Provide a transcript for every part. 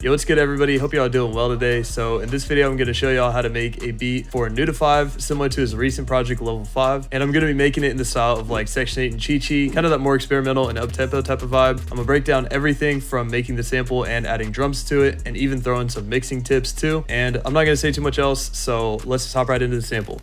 Yo, what's good everybody? Hope y'all doing well today. So in this video, I'm going to show y'all how to make a beat for Noodah05, similar to his recent project Level 5. And I'm going to be making it in the style of like Section 8 and Chichi, kind of that more experimental and up-tempo type of vibe. I'm going to break down everything from making the sample and adding drums to it, and even throw in some mixing tips too. And I'm not going to say too much else, so let's just hop right into the sample.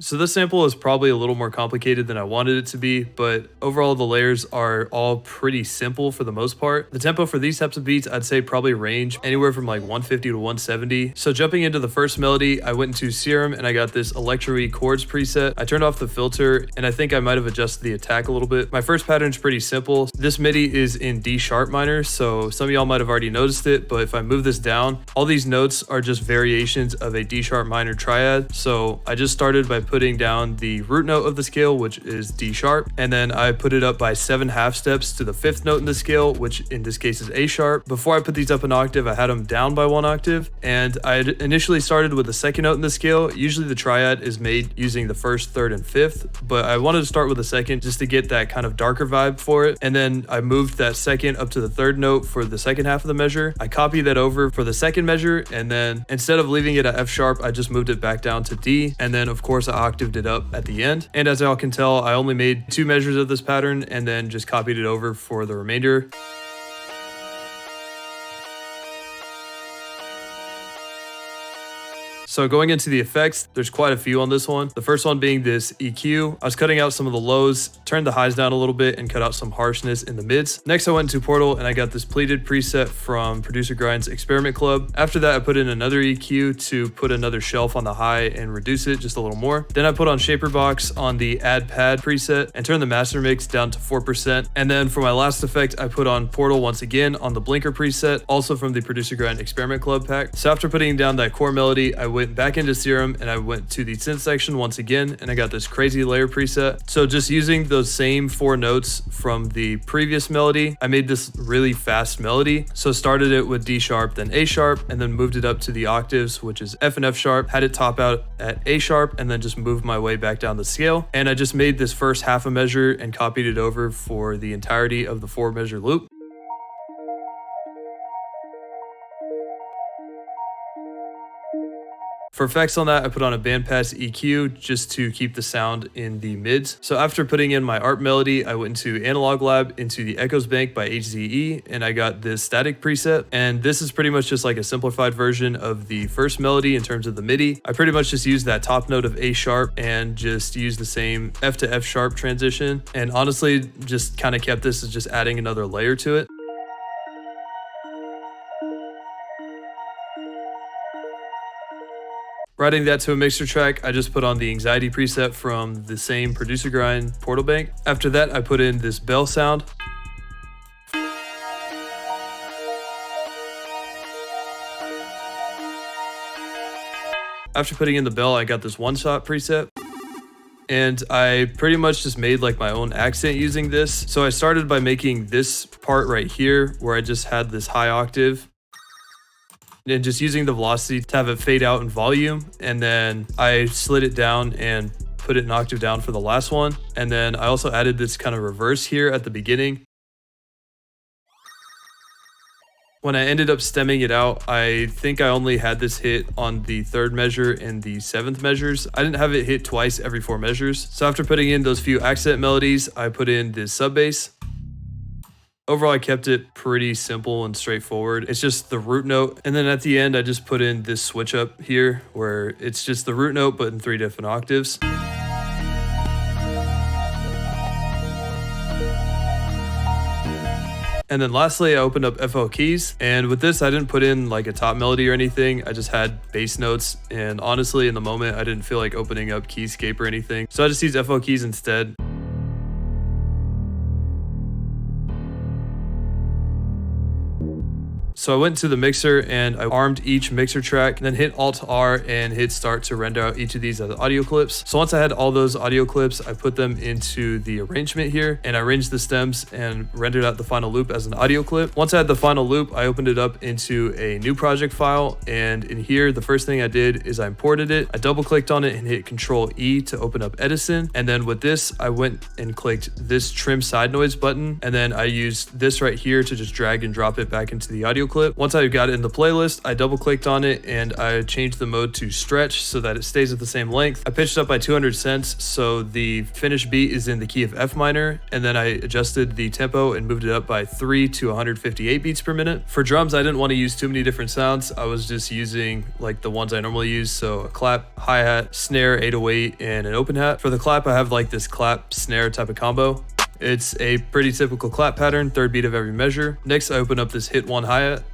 So this sample is probably a little more complicated than I wanted it to be, but overall the layers are all pretty simple for the most part. The tempo for these types of beats, I'd say probably range anywhere from like 150 to 170. So jumping into the first melody, I went into Serum and I got this electro-y chords preset. I turned off the filter and I think I might have adjusted the attack a little bit. My first pattern is pretty simple. This MIDI is in D sharp minor, so some of y'all might have already noticed it, but if I move this down, all these notes are just variations of a D sharp minor triad. So I just started by putting down the root note of the scale, which is D sharp, and then I put it up by 7 half steps to the 5th note in the scale, which in this case is A sharp. Before I put these up an octave, I had them down by 1 octave, and I initially started with the 2nd note in the scale. Usually the triad is made using the 1st, 3rd, and 5th, but I wanted to start with the 2nd just to get that kind of darker vibe for it. And then I moved that 2nd up to the 3rd note for the 2nd half of the measure. I copied that over for the 2nd measure, and then instead of leaving it at F sharp, I just moved it back down to D, and then of course I octaved it up at the end. And as y'all can tell, I only made 2 measures of this pattern and then just copied it over for the remainder. So going into the effects, there's quite a few on this one. The first one being this EQ. I was cutting out some of the lows, turned the highs down a little bit, and cut out some harshness in the mids. Next, I went into Portal and I got this pleated preset from Producer Grind's Experiment Club. After that, I put in another EQ to put another shelf on the high and reduce it just a little more. Then I put on Shaper Box on the Add Pad preset and turned the master mix down to 4%. And then for my last effect, I put on Portal once again on the Blinker preset, also from the Producer Grind Experiment Club pack. So after putting down that core melody, I went back into Serum and I went to the synth section once again, and I got this crazy layer preset. So just using those same 4 notes from the previous melody, I made this really fast melody. So started it with D sharp, then A sharp, and then moved it up to the octaves, which is F and F sharp, had it top out at A sharp, and then just moved my way back down the scale. And I just made this first half a measure and copied it over for the entirety of the 4 measure loop. For effects on that, I put on a bandpass EQ just to keep the sound in the mids. So after putting in my art melody, I went into Analog Lab into the Echoes Bank by HZE, and I got this static preset. And this is pretty much just like a simplified version of the first melody in terms of the MIDI. I pretty much just used that top note of A sharp and just used the same F to F sharp transition. And honestly, just kind of kept this as just adding another layer to it. Writing that to a mixer track, I just put on the Anxiety preset from the same Producer Grind Portal Bank. After that, I put in this bell sound. After putting in the bell, I got this one-shot preset. And I pretty much just made like my own accent using this. So I started by making this part right here where I just had this high octave, and just using the velocity to have it fade out in volume. And then I slid it down and put it an octave down for the last one. And then I also added this kind of reverse here at the beginning. When I ended up stemming it out, I think I only had this hit on the 3rd measure and the 7th measures. I didn't have it hit twice every 4 measures. So after putting in those few accent melodies, I put in this sub bass. Overall, I kept it pretty simple and straightforward. It's just the root note. And then at the end, I just put in this switch up here where it's just the root note, but in 3 different octaves. And then lastly, I opened up FL keys. And with this, I didn't put in like a top melody or anything. I just had bass notes. And honestly, in the moment, I didn't feel like opening up Keyscape or anything. So I just used FL keys instead. So I went to the mixer and I armed each mixer track, and then hit Alt-R and hit start to render out each of these as audio clips. So once I had all those audio clips, I put them into the arrangement here, and I arranged the stems and rendered out the final loop as an audio clip. Once I had the final loop, I opened it up into a new project file, and in here, the first thing I did is I imported it. I double clicked on it and hit Control E to open up Edison. And then with this, I went and clicked this trim side noise button, and then I used this right here to just drag and drop it back into the audio clip. Once I got it in the playlist, I double clicked on it and I changed the mode to stretch so that it stays at the same length. I pitched up by 200 cents so the finished beat is in the key of F minor, and then I adjusted the tempo and moved it up by 3 to 158 beats per minute. For drums, I didn't want to use too many different sounds. I was just using like the ones I normally use, so a clap, hi-hat, snare, 808, and an open hat. For the clap, I have like this clap snare type of combo. It's a pretty typical clap pattern, third beat of every measure. Next, I open up this hit one hi-hat.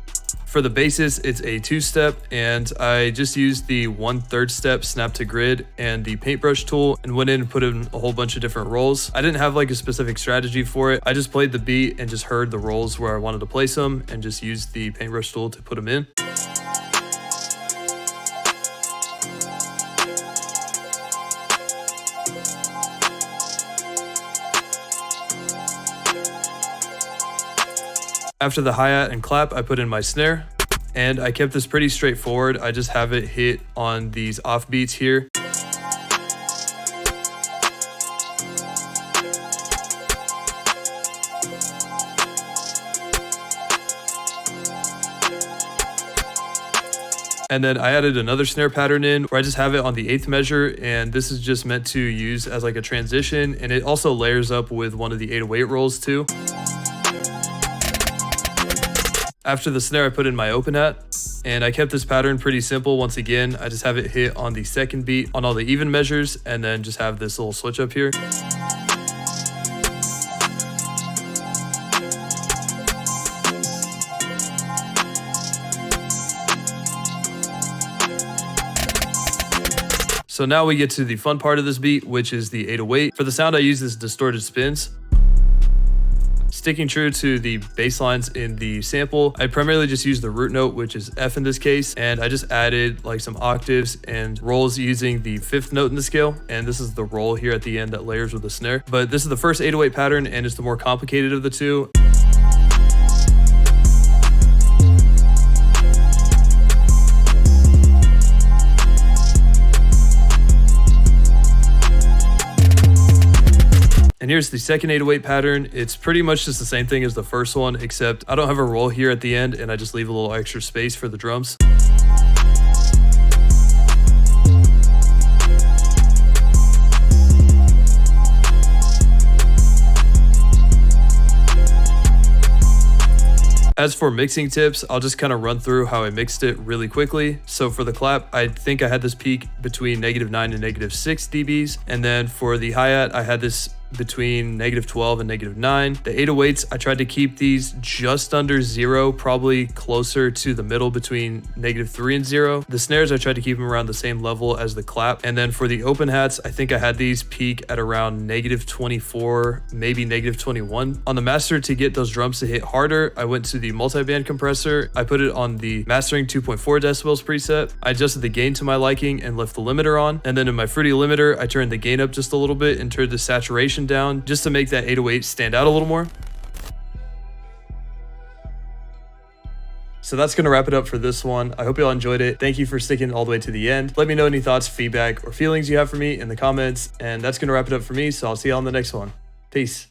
For the basses, it's a two-step, and I just used the 1/3 step snap to grid and the paintbrush tool and went in and put in a whole bunch of different rolls. I didn't have like a specific strategy for it. I just played the beat and just heard the rolls where I wanted to place them and just used the paintbrush tool to put them in. After the hi-hat and clap, I put in my snare, and I kept this pretty straightforward. I just have it hit on these off beats here. And then I added another snare pattern in where I just have it on the 8th measure, and this is just meant to use as like a transition, and it also layers up with one of the 808 rolls too. After the snare, I put in my open hat, and I kept this pattern pretty simple. Once again, I just have it hit on the 2nd beat on all the even measures, and then just have this little switch up here. So now we get to the fun part of this beat, which is the 808. For the sound, I use this distorted spins. Sticking true to the bass lines in the sample, I primarily just use the root note, which is F in this case, and I just added like some octaves and rolls using the 5th note in the scale, and this is the roll here at the end that layers with the snare. But this is the first 808 pattern, and it's the more complicated of the two. And here's the second 808 pattern. It's pretty much just the same thing as the first one, except I don't have a roll here at the end, and I just leave a little extra space for the drums. As for mixing tips, I'll just kind of run through how I mixed it really quickly. So for the clap, I think I had this peak between -9 and -6 dBs. And then for the hi-hat, I had this between -12 and -9. The 808s, I tried to keep these just under 0, probably closer to the middle between -3 and 0. The snares, I tried to keep them around the same level as the clap. And then for the open hats, I think I had these peak at around -24, maybe -21. On the master, to get those drums to hit harder, I went to the multi-band compressor. I put it on the mastering 2.4 decibels preset. I adjusted the gain to my liking and left the limiter on. And then in my fruity limiter, I turned the gain up just a little bit and turned the saturation down just to make that 808 stand out a little more. So that's going to wrap it up for this one. I hope y'all enjoyed it. Thank you for sticking all the way to the end. Let me know any thoughts, feedback, or feelings you have for me in the comments. And that's going to wrap it up for me. So I'll see y'all on the next one. Peace.